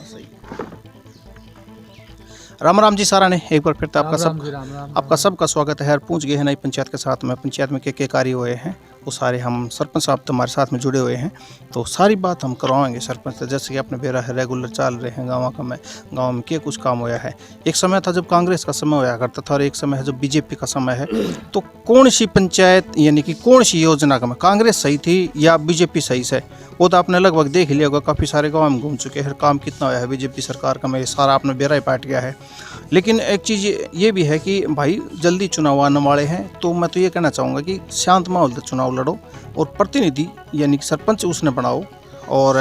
सही। राम राम जी सारा ने एक बार फिर तो आपका आपका सबका स्वागत है। पहुंच गए हैं नई पंचायत के साथ में। पंचायत में क्या कार्य हुए हैं वो सारे हम सरपंच साहब तो हमारे साथ में जुड़े हुए हैं, तो सारी बात हम करवाएंगे सरपंच से। जैसे कि आपने बेरा है रेगुलर चल रहे हैं गाँव में क्या कुछ काम हुआ है। एक समय था जब कांग्रेस का समय हुआ करता था और एक समय है जब बीजेपी का समय है। तो कौन सी पंचायत यानी कि कौन सी योजना का में कांग्रेस सही थी या बीजेपी सही से, वो तो आपने लगभग देख लिया होगा। काफ़ी सारे गाँव में घूम चुके हैं, काम कितना हुआ है बीजेपी सरकार का में सारा आपने बेरा ही पाट गया है। लेकिन एक चीज़ ये भी है कि भाई जल्दी चुनाव आने वाले हैं, तो मैं तो ये कहना चाहूँगा कि शांत माहौल से चुनाव लड़ो और प्रतिनिधि यानी कि सरपंच उसने बनाओ और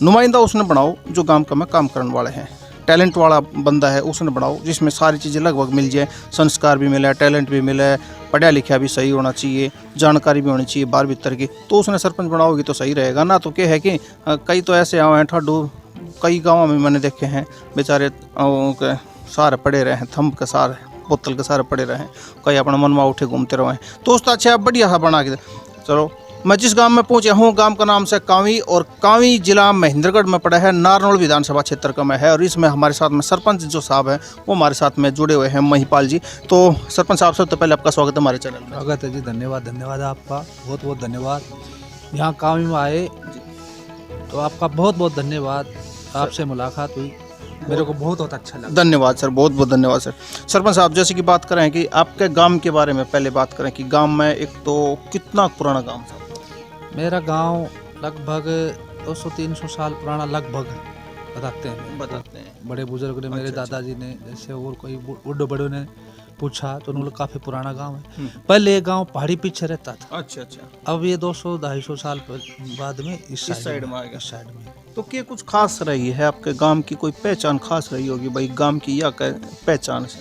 नुमाइंदा उसने बनाओ जो गांव का में काम करने वाले हैं। टैलेंट वाला बंदा है उसने बनाओ जिसमें सारी चीज़ें लगभग मिल जाए, संस्कार भी मिले, टैलेंट भी मिले, पढ़ा लिखा भी सही होना चाहिए, जानकारी भी होनी चाहिए 12 भीतर की, तो उसने सरपंच बनाओगी तो सही रहेगा ना। तो क्या है कि कई तो ऐसे आए हैं ठाडू, कई गाँवों में मैंने देखे हैं बेचारे सारे पड़े रहे हैं, थंब के सारे बोतल के सारे पड़े रहे हैं, कई अपना मनवा उठे घूमते रहे हैं। तो उसका अच्छा बढ़िया सा बना के चलो। मैं जिस गांव में पहुंचा हूं गांव का नाम से कावी, और कावी जिला महेंद्रगढ़ में पड़ा है, नारनौल विधानसभा क्षेत्र का में है। और इसमें हमारे साथ में सरपंच जो साहब हैं वो हमारे साथ में जुड़े हुए हैं, महिपाल जी। तो सरपंच साहब सबसे पहले आपका स्वागत है हमारे चैनल में। स्वागत है जी, धन्यवाद आपका, बहुत बहुत धन्यवाद। यहाँ कावी में आए तो आपका बहुत बहुत धन्यवाद। आपसे मुलाकात हुई, मेरे को बहुत अच्छा लगा। धन्यवाद सर, बहुत बहुत धन्यवाद सर। सरपंच साहब जैसे कि बात करें कि आपके गांव के बारे में पहले बात करें कि गांव में एक तो कितना पुराना गांव था? मेरा गांव लगभग 200-300 साल पुराना लगभग बताते हैं बड़े बुजुर्ग ने, मेरे दादाजी ने, जैसे और कोई बुढ़े बड़ों ने पूछा तो उन्होंने काफ़ी पुराना गांव है। पहले ये गांव पहाड़ी पीछे रहता था। अच्छा। अब ये 200-250 साल बाद में इस साइड में आ गया। तो क्या कुछ खास रही है आपके गांव की, कोई पहचान खास रही होगी भाई गांव की या पहचान से?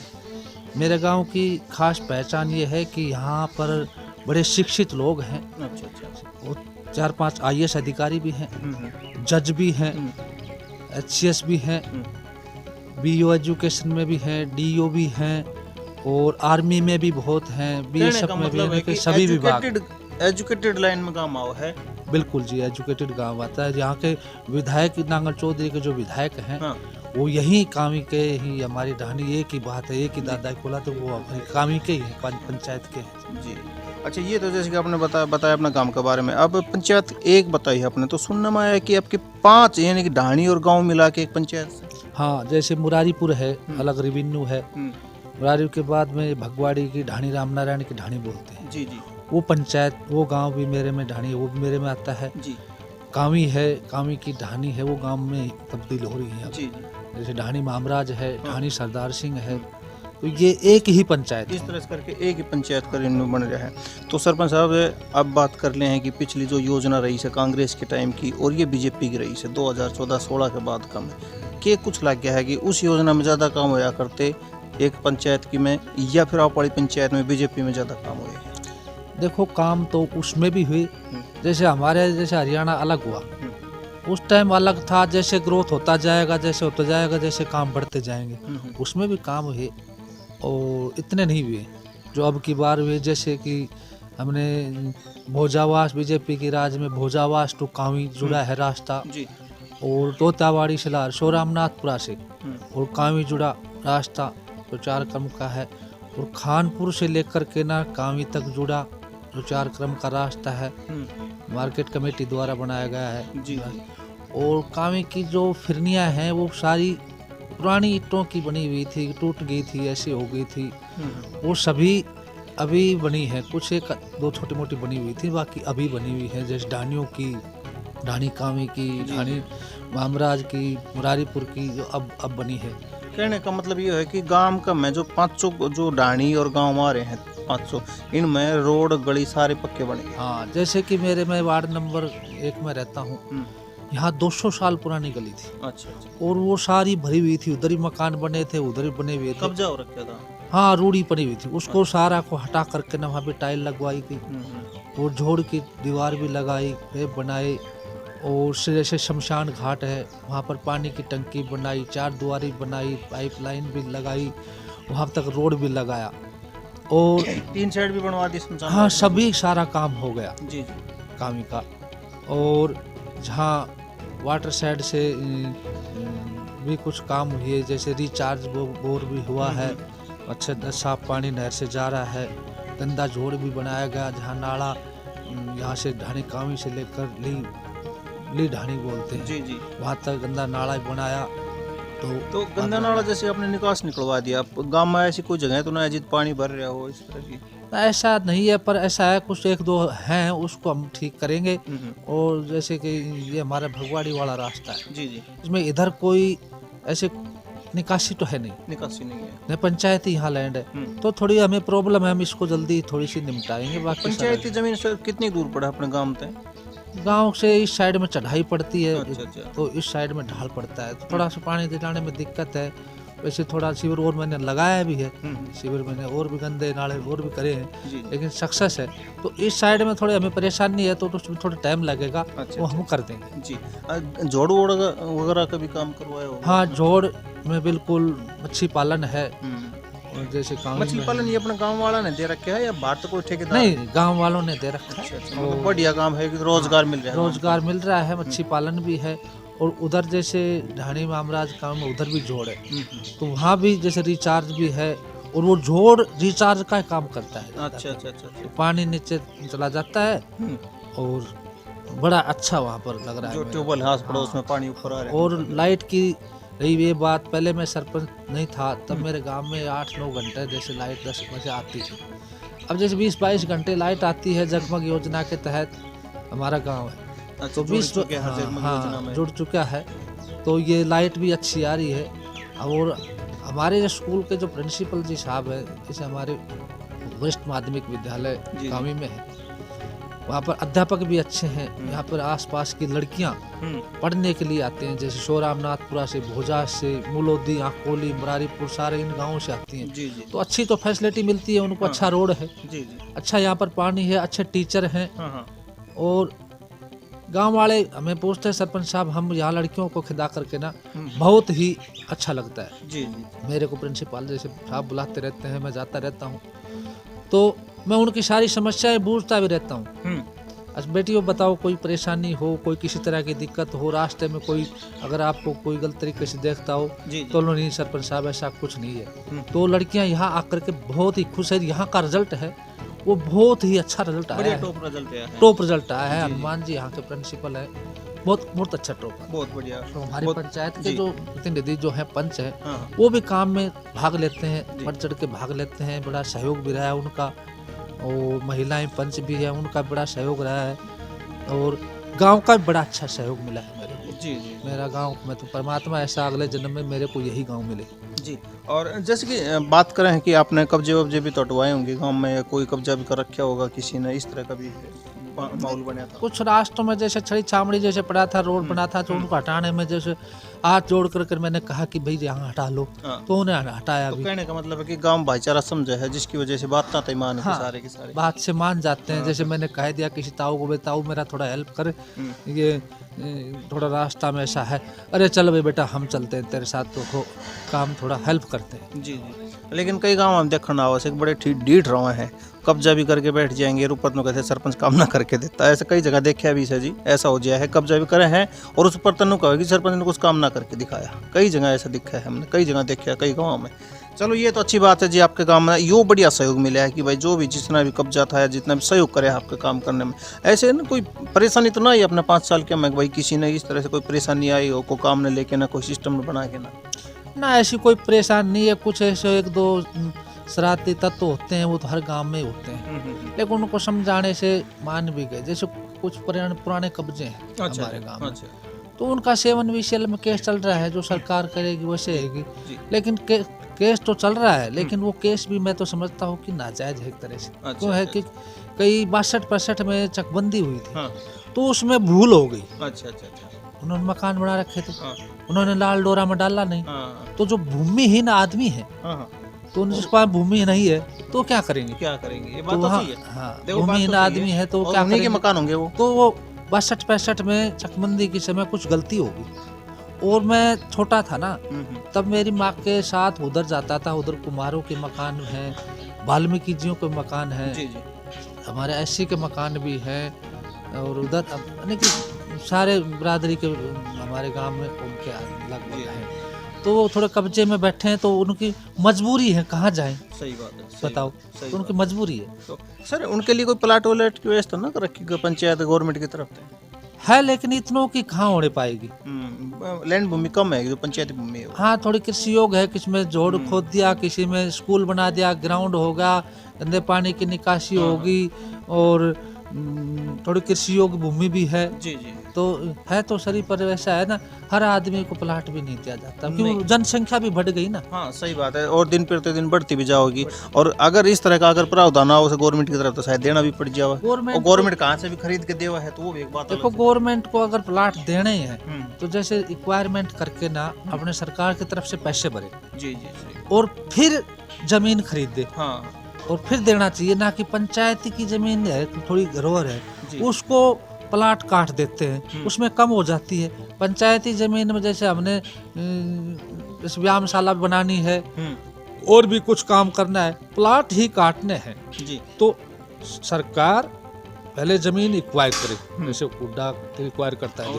मेरे गांव की खास पहचान ये है कि यहाँ पर बड़े शिक्षित लोग हैं। अच्छा। 4-5 IAS अधिकारी भी हैं, जज भी हैं, HCS भी हैं, BO एजुकेशन में भी हैं, DO भी हैं, और आर्मी में भी बहुत हैं, BSF में भी हैं, सभी विभाग। एजुकेटेड लाइन में गाँव आओ है। बिल्कुल जी, एजुकेटेड गांव आता है। यहाँ के विधायक नांगल चौधरी के जो विधायक हैं, हाँ। वो यही कामी के ही, हमारी ढानी एक ही बात है, एक ही दादा खोला तो वो कामी के ही है, पंचायत के हैं जी। अच्छा, ये तो जैसे कि आपने बताया अपना गांव के बारे में। अब पंचायत एक बताई आपने, तो सुनने में आया कि आपके 5 यानी कि ढाणी और गांव मिला के एक पंचायत से। हाँ, जैसे मुरारीपुर है, अलग रेवेन्यू है। मुरारी के बाद में भगवाड़ी की ढाणी, रामनारायण की ढाणी बोलते हैं। जी। वो पंचायत, वो गांव भी मेरे में ढाणी, वो भी मेरे में आता है जी। कामी है, कामी की ढाणी है, वो गांव में तब्दील हो रही है जी। जैसे ढाणी मामराज है, ढाणी सरदार सिंह है, तो ये एक ही पंचायत, इस तरह से करके एक ही पंचायत का रिन्यू बन रहा है। तो सरपंच साहब अब बात कर ले हैं कि पिछली जो योजना रही है कांग्रेस के टाइम की और ये बीजेपी की रही है 2014-16 के बाद का में, क्या कुछ लग गया है कि उस योजना में ज़्यादा काम होया करते एक पंचायत की में, या फिर आप वाली पंचायत में बीजेपी में ज़्यादा काम हुए? देखो, काम तो उसमें भी हुई, जैसे हमारे जैसे हरियाणा अलग हुआ, उस टाइम अलग था। जैसे ग्रोथ होता जाएगा, जैसे होता जाएगा, जैसे काम बढ़ते जाएंगे, उसमें भी काम हुए और इतने नहीं हुए जो अब की बार हुए। जैसे कि हमने भोजावास, बीजेपी की राज में भोजावास टू कावी जुड़ा है रास्ता जी। और तोतावाड़ी से सोरामनाथपुरा से और कावी जुड़ा रास्ता जो 4 क्रम का है, और खानपुर से लेकर के ना कावी तक जुड़ा जो 4 क्रम का रास्ता है, मार्केट कमेटी द्वारा बनाया गया है जी। और कावी की जो फिरनियाँ हैं वो सारी पुरानी ईंटों की बनी हुई थी, टूट गई थी, ऐसी हो गई थी, वो सभी अभी बनी है। कुछ 1-2 छोटी मोटी बनी हुई थी, बाकी अभी बनी हुई है। जैसे ढानियों की, ढानी कावी की, ढानी मामराज की, मुरारीपुर की, जो अब बनी है। कहने का मतलब ये है कि गांव का में जो 500 जो ढाणी और गांव आ रहे हैं 500, इनमें रोड गली सारे पक्के बने। हाँ, जैसे कि मैं वार्ड नंबर 1 में रहता हूँ, यहाँ 200 साल पुरानी गली थी। अच्छा। और वो सारी भरी हुई थी, उधर ही मकान बने थे, उधर ही बने हुए थे, कब्जा हो रखा था। हाँ, रूढ़ी पड़ी हुई थी, उसको सारा को हटा करके ना वहाँ पे टाइल लगवाई गई और झोड़ की दीवार भी लगाई, बनाए। और जैसे शमशान घाट है, वहाँ पर पानी की टंकी बनाई, 4 दुआरी बनाई, पाइपलाइन भी लगाई, वहाँ तक रोड भी लगाया, और 3 साइड भी बनवा दी। हाँ, सभी सारा काम हो गया जी कामी का। और जहाँ वाटर साइड से भी कुछ काम हुए, जैसे रिचार्ज बोर भी हुआ है, अच्छा साफ पानी नहर से जा रहा है। गंदा जोड़ भी बनाया गया, जहाँ नाला यहाँ से ढाणी कामी से लेकर ली ढाणी बोलते हैं, जी जी, वहाँ तक गंदा नाला बनाया। तो गंदा नाला जैसे आपने निकास निकलवा दिया, आप गांव में ऐसी कोई जगह तो ना है जित पानी भर रहा हो इस तरह की? ऐसा नहीं है, पर ऐसा है कुछ एक दो हैं, उसको हम ठीक करेंगे। और जैसे कि ये हमारा भगवाड़ी वाला रास्ता है, जी जी, इसमें इधर कोई ऐसे निकासी तो है नहीं, निकासी नहीं है। न पंचायती यहाँ लैंड है, तो थोड़ी हमें प्रॉब्लम है, हम इसको जल्दी थोड़ी सी निपटाएंगे। बाकी पंचायती जमीन से कितनी दूर पड़ा अपने गांव तक? गांव से इस साइड में चढ़ाई पड़ती है, अच्छा अच्छा, तो इस साइड में ढाल पड़ता है, तो थोड़ा सा पानी दिलाने में दिक्कत है। वैसे थोड़ा शिविर और मैंने लगाया भी है, शिविर मैंने और भी गंदे नाले और भी करे हैं, जी, लेकिन सक्सेस है। तो इस साइड में थोड़ी हमें परेशानी है, तो उसमें थोड़ा टाइम लगेगा, अच्छा, वो हम कर देंगे। जी। जोड़ वोड़ वगैरह का भी काम करवाया होगा? हाँ, जोड़ में बिल्कुल मच्छी पालन है, और जैसे काम मछली पालन ये अपना गांव वाला ने दे रखा है या बाहर तो कोई ठेकेदार? नहीं, गांव वालों ने दे रखा है। अच्छा अच्छा, मतलब बढ़िया काम है कि रोजगार मिल रहा है। रोजगार मिल रहा है, मच्छी पालन भी है। और उधर जैसे ढाणी मामराज गांव में उधर भी जोड़ है, तो वहाँ भी जैसे रिचार्ज भी है, और वो जोड़ रिचार्ज का काम करता है। अच्छा अच्छा अच्छा, तो पानी नीचे चला जाता है, और बड़ा अच्छा वहाँ पर लग रहा है। जो ट्यूबवेल हाथ पड़ोस में पानी ऊपर आ रहा है। और लाइट की रही ये बात, पहले मैं सरपंच नहीं था तब मेरे गांव में 8-9 घंटे जैसे लाइट 10 बजे आती थी। अब जैसे 20-22 घंटे लाइट आती है जगमग योजना के तहत, हमारा गांव है। अच्छा, तो 20 जुड़ चुका है, तो ये लाइट भी अच्छी आ रही है। और हमारे जो स्कूल के जो प्रिंसिपल जी साहब है, जैसे हमारे वरिष्ठ माध्यमिक विद्यालय कामी में है, वहाँ पर अध्यापक भी अच्छे हैं। यहाँ पर आसपास की लड़कियाँ पढ़ने के लिए आते हैं, जैसे शोरामनाथपुरा से, भोजा से, मुलोदी, आकोली, मुरारीपुर, सारे इन गाँवों से आती हैं। जी जी, तो अच्छी तो फैसिलिटी मिलती है उनको, अच्छा रोड है, जी जी, अच्छा यहाँ पर पानी है, अच्छे टीचर हैं। हाँ, और गांव वाले हमें पूछते हैं, सरपंच साहब हम यहाँ लड़कियों को खिदा करके ना बहुत ही अच्छा लगता है। जी जी, मेरे को प्रिंसिपल जैसे साहब बुलाते रहते हैं, मैं जाता रहता हूँ, तो मैं उनकी सारी समस्याएं बूझता भी रहता हूँ। अच्छा बेटियों बताओ, कोई परेशानी हो, कोई किसी तरह की दिक्कत हो, रास्ते में कोई अगर आपको कोई गलत तरीके से देखता हो, तो नहीं सरपंच साहब ऐसा कुछ नहीं है। तो लड़कियां यहाँ आकर के बहुत ही खुश है। यहाँ का रिजल्ट है वो बहुत ही अच्छा रिजल्ट आया है, टॉप रिजल्ट आया है। हनुमान जी यहाँ के प्रिंसिपल है, बहुत अच्छा टॉप है, बहुत बढ़िया। तो हमारी पंचायत के जो प्रतिनिधि जो है, पंच है, वो भी काम में भाग लेते हैं, बढ़ चढ़ के भाग लेते हैं, बड़ा सहयोग भी रहा है उनका। और महिलाएं पंच भी है, उनका बड़ा सहयोग रहा है, और गांव का भी बड़ा अच्छा सहयोग मिला है मेरे को। जी जी, मेरा गांव, मैं तो परमात्मा ऐसा अगले जन्म में मेरे को यही गांव मिले। जी। और जैसे कि बात करें कि आपने कब्जे वब्जे भी तो हटवाए होंगे गांव में, या कोई कब्जा भी कर रखा होगा किसी ने, इस तरह का भी माहौल बना था? कुछ रास्तों में जैसे छड़ी छामड़ी जैसे पड़ा था, रोड बना था, तो उनको हटाने में जैसे हाथ जोड़ कर मैंने कहा कि भाई यहाँ हटा लो, तो उन्हें हटाया। तो कहने का मतलब है कि गांव भाईचारा समझा है, जिसकी वजह से बात ना मान है, सारे के सारे बात से मान जाते हैं। जैसे मैंने कह दिया किसी ताऊ को, ताऊ मेरा थोड़ा हेल्प कर, ये थोड़ा रास्ता में ऐसा है, अरे चल भाई बेटा हम चलते हैं तेरे साथ, तो काम थोड़ा हेल्प करते हैं। जी जी, लेकिन कई गांव हम देखना आवश्यक बड़े ढीठ रहे हैं, कब्जा भी करके बैठ जाएंगे, ऊपर में कहते सरपंच काम ना करके देता है। ऐसा कई जगह देखा भी जी, ऐसा हो गया है, कब्जा भी करे हैं और उस पर तनु कहा कि सरपंच ने कुछ काम ना करके दिखाया। कई जगह ऐसा दिखा है, हमने कई जगह देखा है, कई गाँव में। चलो ये तो अच्छी बात है जी, आपके गांव में यो बढ़िया सहयोग मिला है कि भाई जो भी जितना भी कब्जा था या जितना भी सहयोग करे आपके काम करने में। ऐसे ना कोई परेशानी तो ना आई अपने 5 साल के में, भाई किसी ने इस तरह से कोई परेशानी आई हो, कोई काम ने लेके ना, कोई सिस्टम में बना के ना ऐसी कोई परेशानी नहीं है। कुछ ऐसे 1-2 शरारती तत्व होते हैं, वो तो हर गांव में होते हैं, लेकिन उनको समझाने से मान भी गए। जैसे कुछ पुराने कब्जे हैं हमारे गांव में, तो उनका 7VCL में केस चल रहा है, जो सरकार करेगी वैसे रहेगी, लेकिन केस तो चल रहा है, लेकिन वो केस भी मैं तो समझता हूँ कि नाजायज है एक तरह से। क्यों है कि कई 62-65 में चकबंदी हुई थी, तो उसमें भूल हो गई। उन्होंने मकान बना रखे थे, उन्होंने लाल डोरा में डाला नहीं, तो जो भूमिहीन आदमी है, तो जिसके पास भूमि नहीं है तो क्या करेंगे, ये बात तो सही है। भूमिहीन आदमी है तो क्या करेंगे, मकान होंगे वो। तो वो 62-65 में चकबंदी के समय कुछ गलती होगी, और मैं छोटा था ना, तब मेरी माँ के साथ उधर जाता था। उधर कुमारों के मकान हैं, वाल्मीकि जियों के मकान हैं, हमारे SC के मकान भी हैं, और उधर यानी कि सारे बिरादरी के हमारे गांव में उनके लगभग हैं। तो वो थोड़े कब्जे में बैठे हैं, तो उनकी मजबूरी है, कहाँ जाएं। सही बात है, बताओ, तो उनकी मजबूरी है। तो सर उनके लिए कोई प्लाट वलाट की व्यवस्था ना कर रखी पंचायत गवर्नमेंट की तरफ है, लेकिन इतनों की कहाँ होने पाएगी। लैंड भूमि कम है जो पंचायती भूमि है। हाँ, थोड़ी कृषि योग है, किसी में जोड़ खोद दिया, किसी में स्कूल बना दिया, ग्राउंड होगा, गंदे पानी की निकासी होगी, और थोड़ी कृषि योग भूमि भी है। जी जी। तो है तो सही, पर वैसा है ना, हर आदमी को प्लाट भी नहीं दिया जाता, क्योंकि जनसंख्या भी बढ़ गई ना। हाँ सही बात है, और दिन प्रतिदिन बढ़ती भी जाओगी, और अगर इस तरह का अगर प्रावधान हो गवर्नमेंट की तरफ तो शायद देना भी पड़ जाएगा। गवर्नमेंट कहाँ से भी खरीद के देवा है तो वो भी एक बात। देखो, गवर्नमेंट को अगर प्लाट देने हैं तो जैसे रिक्वायरमेंट करके ना अपने सरकार की तरफ से पैसे भरे, जी जी, और फिर जमीन खरीद दे। हाँ, और फिर देना चाहिए, ना कि पंचायती की जमीन है, थोड़ी धरोहर है, उसको प्लाट काट देते हैं, उसमें कम हो जाती है। पंचायती जमीन में जैसे हमने इस व्यायामशाला बनानी है और भी कुछ काम करना है, प्लाट ही काटने हैं जी, तो सरकार पहले जमीन एक्वायर करे, जैसे उड्डा एक्वायर करता है,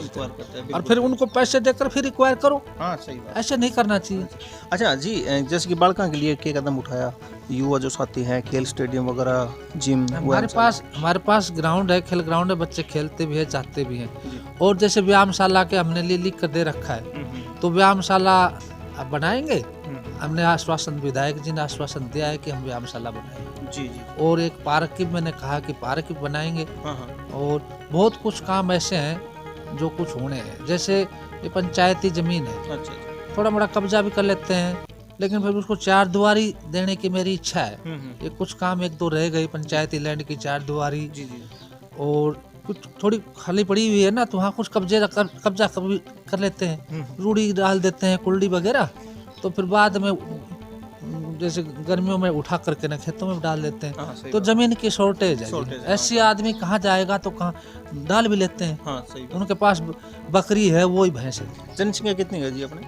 और फिर उनको पैसे देकर फिर एक्वायर करो। हाँ सही बात, ऐसे नहीं करना चाहिए। अच्छा जी, जैसे कि बालका के लिए क्या कदम उठाया युवा जो साथी हैं, खेल स्टेडियम वगैरह, जिम? हमारे पास ग्राउंड है, खेल ग्राउंड है, बच्चे खेलते भी है, जाते भी हैं, और जैसे व्यायामशाला के हमने लिख कर दे रखा है, तो व्यायामशाला अब बनाएंगे। हमने आश्वासन, विधायक जी ने आश्वासन दिया है कि हम व्यायामशाला बनाएंगे जी जी, और एक पार्क की मैंने कहा कि पार्क भी बनाएंगे। और बहुत कुछ काम ऐसे हैं जो कुछ होने हैं, जैसे ये पंचायती जमीन है, थोड़ा बड़ा कब्जा भी कर लेते हैं, लेकिन फिर उसको चार दुआरी देने की मेरी इच्छा है। ये कुछ काम एक दो रह गई, पंचायती लैंड की चार दुआरी जी जी, और कुछ थोड़ी खाली पड़ी हुई है ना, तो वहाँ कुछ कब्जा कर लेते हैं, रूढ़ी डाल देते हैं, कुल्डी वगैरह, तो फिर बाद में जैसे गर्मियों में उठा करके ना खेतों में डाल देते हैं। तो जमीन की शॉर्टेज है, ऐसी आदमी कहाँ जाएगा, तो कहाँ डाल भी लेते हैं। हाँ, सही, उनके पास बकरी है, वो ही भैंस है। जनसंख्या कितनी है जी अपने?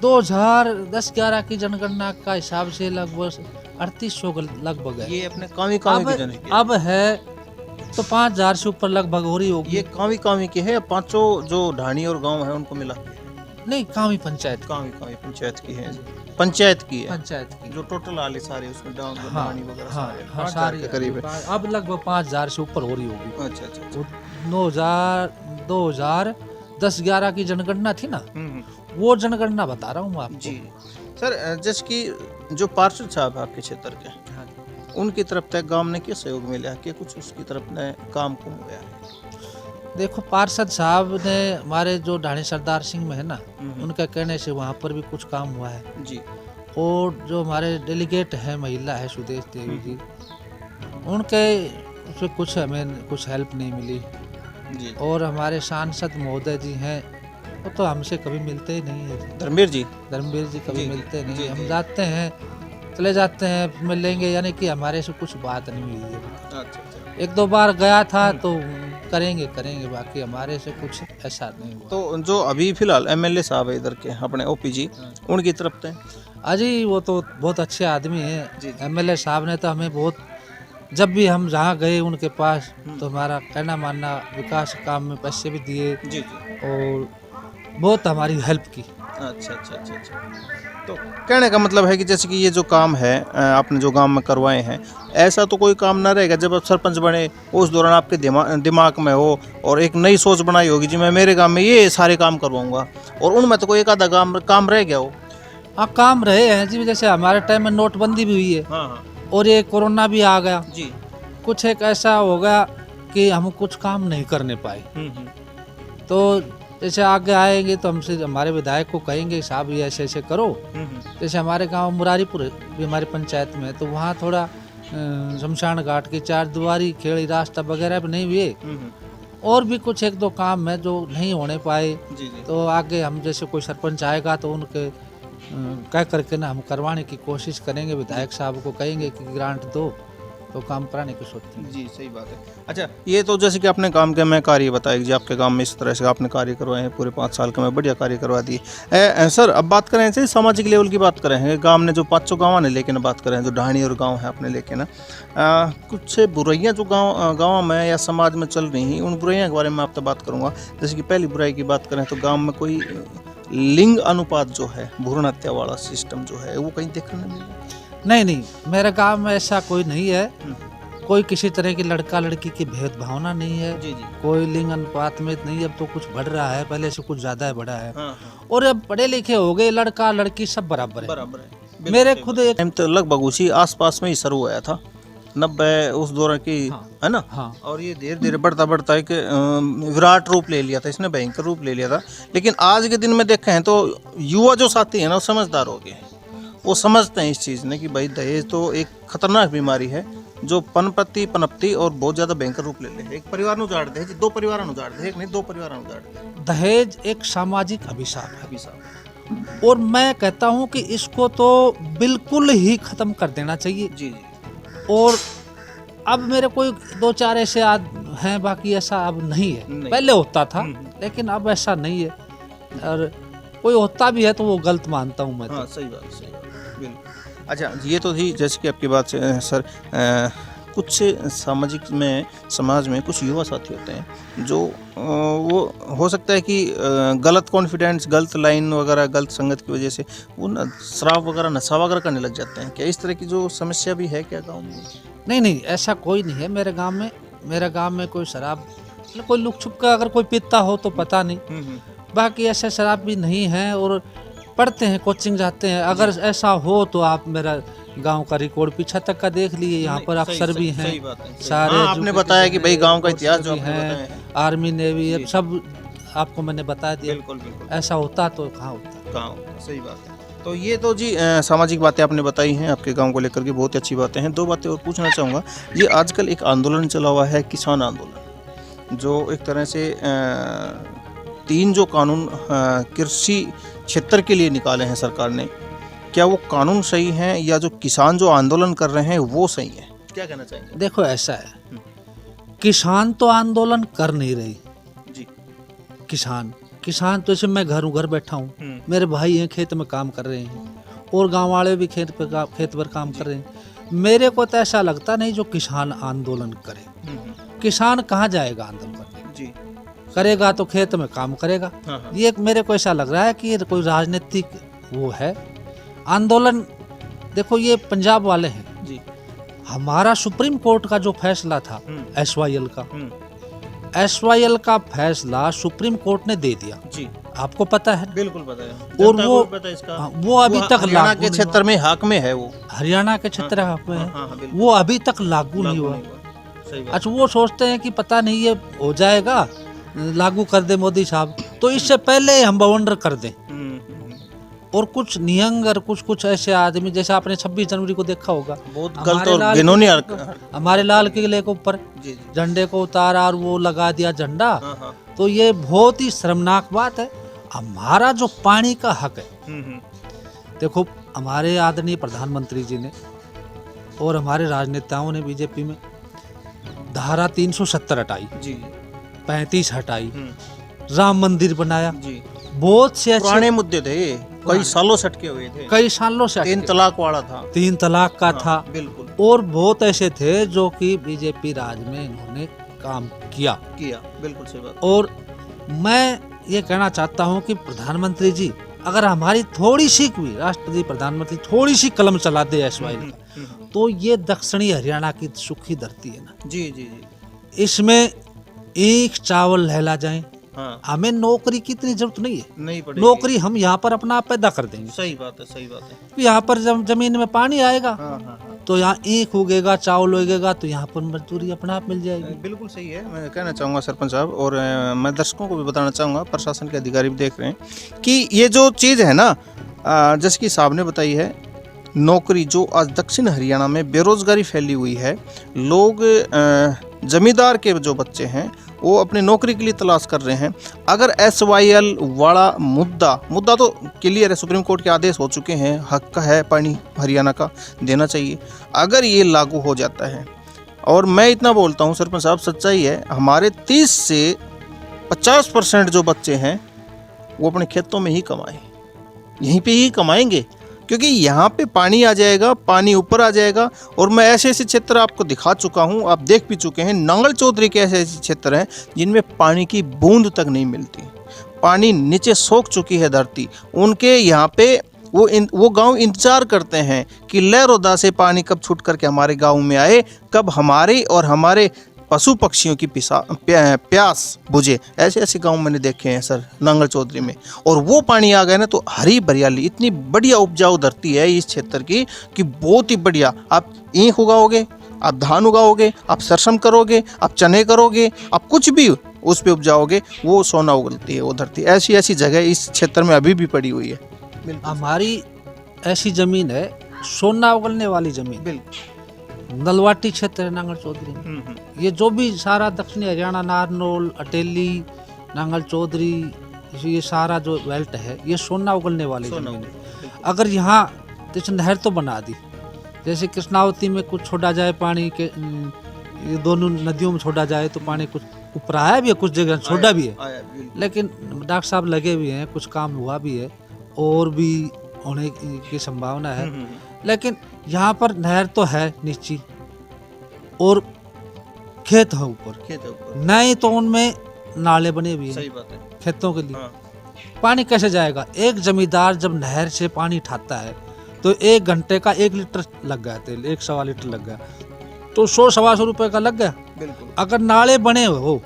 2010-11 की जनगणना का हिसाब से लगभग 3800 लगभग है। ये अपने कामी की जनसंख्या अब है तो 5000 से ऊपर लगभग हो रही होगी। ये कामी की है, पांचों जो ढाणी और गांव है उनको मिला? नहीं, कामी पंचायत, कामी पंचायत की है, पंचायत की है, पंचायत की जो टोटल आले सारे उसमें ढाणी वगैरह सारे करीब है। अब लगभग 5000 से ऊपर हो रही होगी। अच्छा अच्छा, 2010-11 की जनगणना थी ना, वो जनगणना बता रहा हूँ आपको जी। सर जैसे कि जो पार्षद साहब आपके क्षेत्र के, उनकी तरफ तक गांव ने क्या सहयोग मिला कि कुछ उसकी तरफ ने काम कुम हुआ है? देखो, पार्षद साहब ने हमारे जो ढाणी सरदार सिंह में है ना, उनके कहने से वहाँ पर भी कुछ काम हुआ है जी। और जो हमारे डेलीगेट है, महिला है सुदेश देवी जी, उनके उससे कुछ हमें कुछ हेल्प नहीं मिली जी। और हमारे सांसद महोदय जी हैं, वो तो हमसे कभी मिलते ही नहीं है। धर्मवीर जी कभी मिलते नहीं, हम जाते हैं, चले जाते हैं, मिलेंगे, यानी कि हमारे से कुछ बात नहीं हुई है। एक दो बार गया था तो करेंगे, बाकी हमारे से कुछ ऐसा नहीं हुआ। तो जो अभी फिलहाल एमएलए साहब है इधर के अपने ओपी जी, उनकी तरफ से अजी वो तो बहुत अच्छे आदमी हैं। एमएलए साहब ने तो हमें बहुत, जब भी हम जहाँ गए उनके पास, तो हमारा कहना मानना, विकास काम में पैसे भी दिए जी, और बहुत हमारी हेल्प की। अच्छा अच्छा अच्छा अच्छा, तो कहने का मतलब है कि जैसे कि ये जो काम है आपने जो गांव में करवाए हैं, ऐसा तो कोई काम ना रहेगा जब आप सरपंच बने उस दौरान आपके दिमाग में हो और एक नई सोच बनाई होगी जी मैं मेरे गांव में ये सारे काम करवाऊंगा, और उनमें तो कोई एक आधा काम रह गया हो? हाँ, काम रहे हैं जी, जैसे हमारे टाइम में नोटबंदी भी हुई है। हाँ। और ये कोरोना भी आ गया जी, कुछ एक ऐसा हो गया कि हम कुछ काम नहीं करने पाए। तो जैसे आगे आएंगे तो हमसे हमारे विधायक को कहेंगे साहब ये ऐसे ऐसे करो। जैसे हमारे गांव मुरारीपुर भी हमारी पंचायत में, तो वहाँ थोड़ा शमशान घाट की चार दुआरी, खेड़ी रास्ता वगैरह भी नहीं हुए, और भी कुछ एक दो काम है जो नहीं होने पाए जी। तो आगे हम जैसे कोई सरपंच आएगा तो उनके कह करके ना हम करवाने की कोशिश करेंगे, विधायक साहब को कहेंगे कि ग्रांट दो, तो काम कराने की सोचते हैं जी। सही बात है। अच्छा, ये तो जैसे कि आपने काम के मैं कार्य बताया जी, आपके गांव में इस तरह से आपने कार्य करवाए हैं, पूरे 5 साल के में बढ़िया कार्य करवा दिए। सर अब बात करें ऐसे सामाजिक लेवल की बात करें हैं, गांव ने जो 500 गाँव ने लेकिन बात करें जो ढाणी और गाँव है अपने लेके ना, कुछ बुराइयाँ जो गाँव में या समाज में चल रही हैं, उन बुराइयों के बारे में आपसे बात करूँगा। जैसे कि पहली बुराई की बात करें तो गाँव में कोई लिंग अनुपात जो है, भ्रूण हत्या वाला सिस्टम जो है, वो कहीं देखने नहीं मिला? नहीं, मेरे गांव में ऐसा कोई नहीं है। कोई किसी तरह की लड़का लड़की की भेदभावना नहीं है। जी जी। कोई लिंग अनुपात में नहीं, अब तो कुछ बढ़ रहा है, पहले से कुछ ज्यादा बढ़ा है। हाँ। और अब पढ़े लिखे हो गए, लड़का लड़की सब बराबर है। बराबर है। मेरे खुद एक टाइम तो लगभग उसी आसपास में ही शुरू हुआ था, 90 उस दौरान की, है ना? हाँ। और ये धीरे धीरे बढ़ता बढ़ता एक विराट रूप ले लिया था, इसने भयंकर रूप ले लिया था। लेकिन आज के दिन में देखें हैं तो युवा जो साथी है ना, वो समझदार हो गए हैं। वो समझते हैं इस चीज़ ने कि भाई दहेज तो एक खतरनाक बीमारी है जो पनपती और बहुत ज़्यादा भयंकर रूप ले ले। एक परिवार नु उजाड़ दे, 2 परिवार नु उजाड़ दे, एक नहीं 2 परिवार नु उजाड़ दे। दहेज एक सामाजिक अभिशाप है। अभिशाप। और मैं कहता हूँ कि इसको तो बिल्कुल ही खत्म कर देना चाहिए। जी जी। और अब मेरे कोई 2-4 ऐसे हैं, बाकी ऐसा अब नहीं है। नहीं। पहले होता था, लेकिन अब ऐसा नहीं है। और कोई होता भी है तो वो गलत मानता हूँ मैं तो। हाँ, सही बात, बिल्कुल। अच्छा, ये तो थी जैसे कि आपकी बात से सर, कुछ समाज में कुछ युवा साथी होते हैं जो वो हो सकता है कि गलत कॉन्फिडेंस, गलत लाइन वगैरह, गलत संगत की वजह से वो न शराब वगैरह, नशा वगैरह करने लग जाते हैं। क्या इस तरह की जो समस्या भी है क्या गाँव में? नहीं, ऐसा कोई नहीं है मेरे गांव में। मेरे गांव में कोई शराब, कोई लुक छुप का अगर कोई पीता हो तो पता नहीं। बाकी ऐसे शराब भी नहीं है। और पढ़ते हैं, कोचिंग जाते हैं। अगर ऐसा हो तो आप मेरा गांव का रिकॉर्ड पीछा तक का देख लीजिए। यहाँ पर अफसर भी हैं सारे। आपने बताया कि भाई गांव का इतिहास जो है, आर्मी नेवी सब आपको मैंने बता दिया। बिल्कुल। ऐसा होता तो कहाँ होता? कहाँ होता, सही बात है। तो ये तो जी सामाजिक बातें आपने बताई हैं आपके गांव को लेकर के, बहुत अच्छी बातें हैं। 2 बातें और पूछना चाहूँगा। ये आजकल एक आंदोलन चला हुआ है, किसान आंदोलन, जो एक तरह से 3 जो कानून कृषि क्षेत्र के लिए निकाले हैं सरकार ने, क्या वो कानून सही हैं या जो किसान जो आंदोलन कर रहे हैं वो सही है? क्या कहना चाहेंगे? देखो, ऐसा है, किसान तो आंदोलन कर नहीं रही जी। किसान तो जैसे मैं घर बैठा हूँ, मेरे भाई हैं खेत में काम कर रहे हैं, और गांव वाले भी खेत पर काम कर रहे हैं। मेरे को तो ऐसा लगता नहीं जो किसान आंदोलन करे। किसान कहाँ जाएगा आंदोलन करने? जी। करेगा तो खेत में काम करेगा। ये मेरे को ऐसा लग रहा है कि ये कोई राजनीतिक वो है आंदोलन। देखो, ये पंजाब वाले हैं जी। हमारा सुप्रीम कोर्ट का जो फैसला था एसवाईएल का फैसला सुप्रीम कोर्ट ने दे दिया जी। आपको पता है? बिल्कुल पता है। और वो अभी तक हरियाणा के क्षेत्र में हक में है। वो हरियाणा के क्षेत्र हक में है। वो अभी तक लागू नहीं हुआ। अच्छा, वो सोचते हैं कि पता नहीं ये हो जाएगा, लागू कर दे मोदी साहब, तो इससे पहले हम बवंडर कर दें। और कुछ निहंग और कुछ ऐसे आदमी, जैसे आपने 26 जनवरी को देखा होगा, बहुत गलत और घिनौनी हमारे लाल किले के ऊपर झंडे को उतारा और वो लगा दिया झंडा। तो ये बहुत ही शर्मनाक बात है। हमारा जो पानी का हक है, देखो हमारे आदरणीय प्रधानमंत्री जी ने और हमारे राजनेताओं ने बीजेपी में धारा 370 हटाई, 35 हटाई, राम मंदिर बनाया। बहुत से पुराने मुद्दे थे, कई सालों से अटके हुए थे। 3 तलाक वाला था, 3 तलाक का था। बिल्कुल। और बहुत ऐसे थे जो कि बीजेपी राज में इन्होंने काम किया। बिल्कुल सही बात। और मैं ये कहना चाहता हूँ कि प्रधानमंत्री जी अगर हमारी थोड़ी सी भी, राष्ट्रपति प्रधानमंत्री थोड़ी सी कलम चला दे एसवाईएल का, तो ये दक्षिणी हरियाणा की सुखी धरती है ना जी, इसमें एक चावल लहला जाए। हमें नौकरी की इतनी जरूरत नहीं है। नौकरी हम यहाँ पर अपना आप पैदा कर देंगे। सही बात है। यहाँ पर जब जमीन में पानी आएगा तो यहाँ ईख उगेगा, चावल उगेगा, तो यहाँ पर मजदूरी अपना आप मिल जाएगी। बिल्कुल सही है। मैं कहना चाहूँगा सरपंच साहब, और मैं दर्शकों को भी बताना चाहूँगा, प्रशासन के अधिकारी भी देख रहे हैं कि ये जो चीज़ है ना, जैसे कि साहब ने बताई है, नौकरी जो आज दक्षिण हरियाणा में बेरोजगारी फैली हुई है, लोग जमींदार के जो बच्चे हैं वो अपनी नौकरी के लिए तलाश कर रहे हैं। अगर एसवाईएल वाला मुद्दा तो क्लियर है, सुप्रीम कोर्ट के आदेश हो चुके हैं, हक का है पानी हरियाणा का, देना चाहिए। अगर ये लागू हो जाता है, और मैं इतना बोलता हूँ सरपंच साहब, सच्चाई है, हमारे 30 से 50% जो बच्चे हैं वो अपने खेतों में ही कमाएं, यहीं पे ही कमाएंगे, क्योंकि यहाँ पे पानी आ जाएगा, पानी ऊपर आ जाएगा। और मैं ऐसे ऐसे क्षेत्र आपको दिखा चुका हूँ, आप देख भी चुके हैं, नांगल चौधरी के ऐसे ऐसे क्षेत्र हैं जिनमें पानी की बूंद तक नहीं मिलती। पानी नीचे सोख चुकी है धरती, उनके यहाँ पे वो गांव इंतजार करते हैं कि लहरोदा से पानी कब छूट करके हमारे गांव में आए, कब हमारे और हमारे पशु पक्षियों की प्यास बुझे। ऐसे ऐसे गांव मैंने देखे हैं सर नांगल चौधरी में, और वो पानी आ गया ना तो हरी भरियाली, इतनी बढ़िया उपजाऊ धरती है इस क्षेत्र की कि बहुत ही बढ़िया। आप ईख उगाओगे, आप धान उगाओगे, आप सरसम करोगे, आप चने करोगे, आप कुछ भी उस पे उपजाओगे, वो सोना उगलती है वो धरती। ऐसी ऐसी जगह इस क्षेत्र में अभी भी पड़ी हुई है। हमारी ऐसी जमीन है सोना उगलने वाली जमीन, बिल्कुल नलवाटी क्षेत्र है नांगल चौधरी में। ये जो भी सारा दक्षिणी हरियाणा, नारनौल, अटेली, नांगल चौधरी, ये सारा जो बेल्ट है ये सोना उगलने वाली जमीन है। अगर यहाँ जैसे नहर तो बना दी, जैसे कृष्णावती में कुछ छोड़ा जाए पानी के, ये दोनों नदियों में छोड़ा जाए तो पानी कुछ ऊपर आया भी है, कुछ जगह छोड़ा भी है, लेकिन डॉक्टर साहब लगे भी हैं, कुछ काम हुआ भी है और भी होने की संभावना है। लेकिन यहाँ पर नहर तो है नीचे और खेत है ऊपर, नहीं तो उनमें नाले बने हुए हैं। सही बात है। खेतों के लिए पानी कैसे जाएगा? एक जमींदार जब नहर से पानी उठाता है तो 1 घंटे का 1 लीटर लग गया, तेल 1.25 लीटर लग गया, तो 100-125 रुपए का लग गया। बिल्कुल। अगर नाले बने हो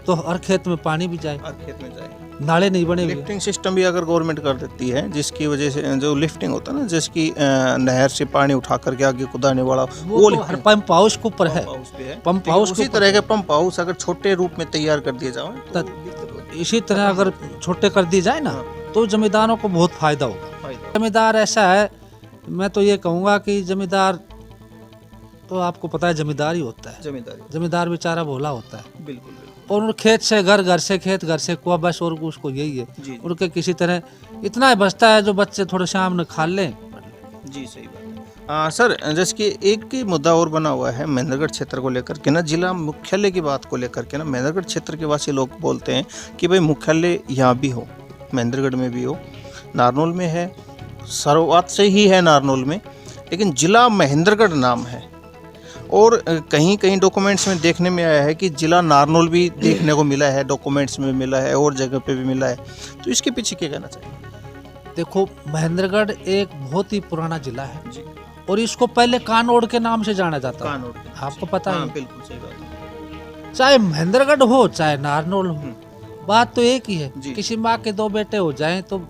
तो हर खेत में पानी भी जाए, हर खेत में जाए। नाले नहीं बने हुए। लिफ्टिंग सिस्टम भी अगर गवर्नमेंट कर देती है, जिसकी वजह से जो लिफ्टिंग होता है ना, जिसकी नहर से पानी उठा करके आगे कुदाने वाला, वो तो हर पंप हाउस के ऊपर है। पंप हाउस उसी तरह के पंप हाउस अगर छोटे रूप में तैयार कर दिए जाए तो इसी तरह अगर छोटे कर दिए जाए ना तो जमींदारों को बहुत फायदा होगा। जमींदार ऐसा है, मैं तो ये कहूँगा कि जमींदार तो आपको पता है जमींदार ही होता है। जमींदार बेचारा भोला होता है। बिल्कुल। और उन खेत से घर, घर से खेत, घर से कुआ, बस और उसको यही है। उनके किसी तरह इतना ही बचता है जो बच्चे थोड़े शाम में खा लें। जी सही बात है। सर जैसे कि एक ही मुद्दा और बना हुआ है महेंद्रगढ़ क्षेत्र को लेकर के ना, जिला मुख्यालय की बात को लेकर के ना, महेंद्रगढ़ क्षेत्र के वासी लोग बोलते हैं कि भाई मुख्यालय यहाँ भी हो, महेंद्रगढ़ में भी हो, नारनौल में है, शुरुआत से ही है नारनौल में, लेकिन जिला महेंद्रगढ़ नाम है। और कहीं कहीं डॉक्यूमेंट्स में देखने में आया है कि जिला नारनौल भी देखने को मिला है, डॉक्यूमेंट्स में मिला है और जगह पे भी मिला है। तो इसके पीछे क्या कहना चाहिए? देखो, महेंद्रगढ़ एक बहुत ही पुराना जिला है जी। और इसको पहले कानोड़ के नाम से जाना जाता है, आपको पता है? बिल्कुल सही बात है। चाहे महेंद्रगढ़ हो चाहे नारनौल हो, बात तो एक ही है। किसी माँ के 2 बेटे हो जाएं तो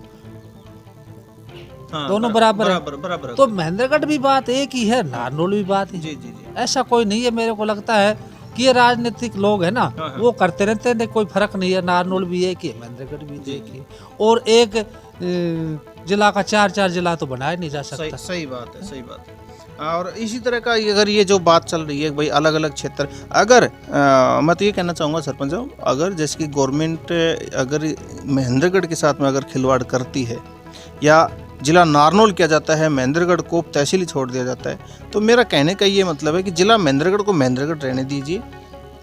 दोनों बराबर है। तो महेंद्रगढ़ भी बात एक ही है, नारनौल भी बात ही। ऐसा कोई नहीं है। मेरे को लगता है कि ये राजनीतिक लोग है ना, वो करते रहते हैं, कोई फर्क नहीं है। नारनौल भी एक ही है, महेंद्रगढ़ भी एक ही है, और एक जिला का 4 जिला तो बनाया नहीं जा सकता। सही बात है, सही बात है। और इसी तरह का अगर ये जो बात चल रही है भाई अलग अलग क्षेत्र, अगर मैं तो ये कहना चाहूँगा सरपंच साहब, अगर जैसे कि गवर्नमेंट अगर महेंद्रगढ़ के साथ में अगर खिलवाड़ करती है या जिला नारनौल किया जाता है, महेंद्रगढ़ को तहसील छोड़ दिया जाता है, तो मेरा कहने का ये मतलब है कि जिला महेंद्रगढ़ को महेंद्रगढ़ रहने दीजिए,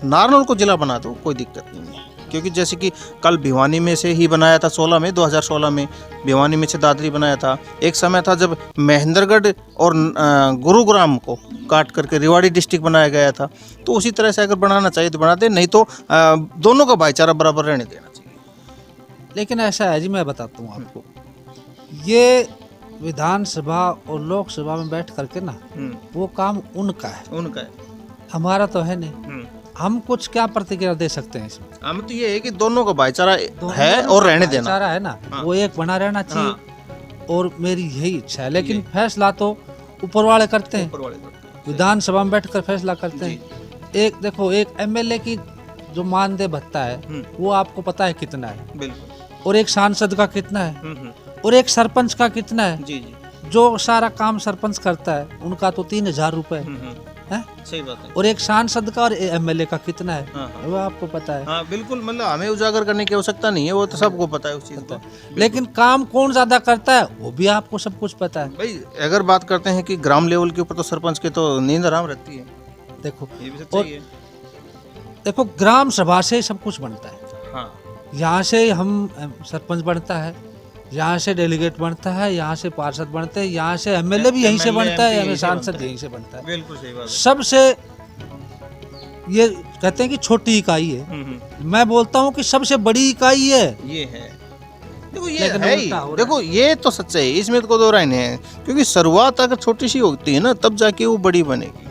नारनौल को जिला बना दो, कोई दिक्कत नहीं है। क्योंकि जैसे कि कल भिवानी में से ही बनाया था, 2016 में भिवानी में से दादरी बनाया था। एक समय था जब महेंद्रगढ़ और गुरुग्राम को काट करके रेवाड़ी डिस्ट्रिक्ट बनाया गया था। तो उसी तरह से अगर बनाना चाहिए तो बना दे, नहीं तो दोनों का भाईचारा बराबर रहने देना चाहिए। लेकिन ऐसा है जी, मैं बताता हूँ आपको, ये विधानसभा और लोकसभा में बैठ करके ना वो काम उनका है, हमारा तो है नहीं। हम कुछ क्या प्रतिक्रिया दे सकते हैं इसमें? हम तो ये है कि दोनों का भाईचारा है और रहने देना भाईचारा है ना, वो एक बना रहना चाहिए। और मेरी यही इच्छा है। लेकिन फैसला तो ऊपर वाले करते हैं, विधानसभा में बैठकर फैसला करते हैं। एक देखो, एक एमएलए की जो मानदेय भत्ता है वो आपको पता है कितना है, और एक सांसद का कितना है, और एक सरपंच का कितना है। जो सारा काम सरपंच करता है उनका तो 3000 रुपए है। सही बात है। और एक सांसद का और एमएलए का कितना है वो आपको पता है। हाँ बिल्कुल, मतलब हमें उजागर करने की आवश्यकता नहीं है, वो तो सबको पता है उस चीज का। लेकिन काम कौन ज्यादा करता है वो भी आपको सब कुछ पता है भाई। अगर बात करते हैं कि ग्राम लेवल के ऊपर तो सरपंच की तो नींद आराम रहती है। देखो, ये भी सच्चाई है। देखो, ग्राम सभा से सब कुछ बनता है। हाँ, यहाँ से हम सरपंच बनता है, यहाँ से डेलीगेट बनता है, यहाँ से पार्षद बनते हैं, यहाँ से एमएलए भी यहीं से बनता है, यहाँ सांसद यहीं से बनता है। बिल्कुल सही बात। सबसे ये कहते हैं कि छोटी इकाई है, मैं बोलता हूँ कि सबसे बड़ी इकाई है। ये है, देखो ये लेकिन है ही, उल्टा हो रहा देखो ये तो सच्चाई है, इसमें तो कोई दो राय नहीं है, क्योंकि शुरुआत अगर छोटी सी होती है ना तब जाके वो बड़ी बनेगी।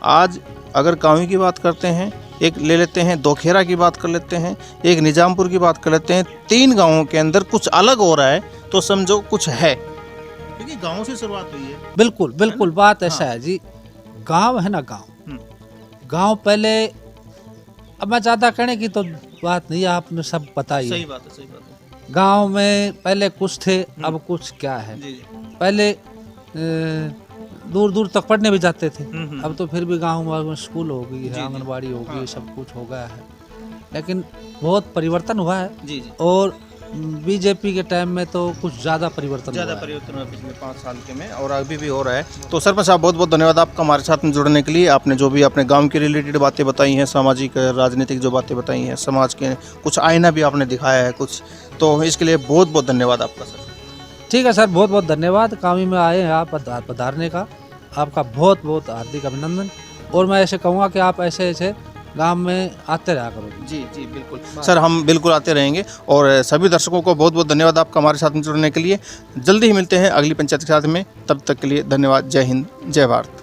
आज अगर गाँव की बात करते हैं, एक ले लेते हैं दोखेरा की बात कर लेते हैं, एक निजामपुर की बात कर लेते हैं, 3 गांवों के अंदर कुछ अलग हो रहा है तो समझो कुछ है, क्योंकि गांव से शुरुआत हुई है। बिल्कुल बिल्कुल, बात ऐसा है जी। गांव है ना, गांव पहले, अब मैं ज्यादा कहने की तो बात नहीं है, आपने सब पता ही है। सही बात है, सही बात है। गांव में पहले कुछ थे, अब कुछ क्या है। जी जी। पहले दूर दूर तक पढ़ने भी जाते थे, अब तो फिर भी गांव में स्कूल हो गई है, आंगनबाड़ी हो गई, सब कुछ हो गया है, लेकिन बहुत परिवर्तन हुआ है। जी जी। और बीजेपी के टाइम में तो कुछ ज़्यादा परिवर्तन हुआ हुआ पिछले 5 साल के में, और अभी भी हो रहा है। तो सरपंच साहब बहुत बहुत धन्यवाद आपका हमारे साथ में जुड़ने के लिए। आपने जो भी अपने गांव के रिलेटेड बातें बताई हैं, सामाजिक राजनीतिक जो बातें बताई हैं, समाज के कुछ आईना भी आपने दिखाया है कुछ, तो इसके लिए बहुत बहुत धन्यवाद आपका सर। ठीक है सर, बहुत बहुत धन्यवाद। कामी में आए हैं आप पधारने का, आपका बहुत बहुत हार्दिक अभिनंदन। और मैं ऐसे कहूँगा कि आप ऐसे ऐसे गांव में आते रहा करो। जी जी बिल्कुल सर, हम बिल्कुल आते रहेंगे। और सभी दर्शकों को बहुत बहुत धन्यवाद आपका हमारे साथ में जुड़ने के लिए। जल्दी ही मिलते हैं अगली पंचायत के साथ में, तब तक के लिए धन्यवाद। जय हिंद, जय भारत।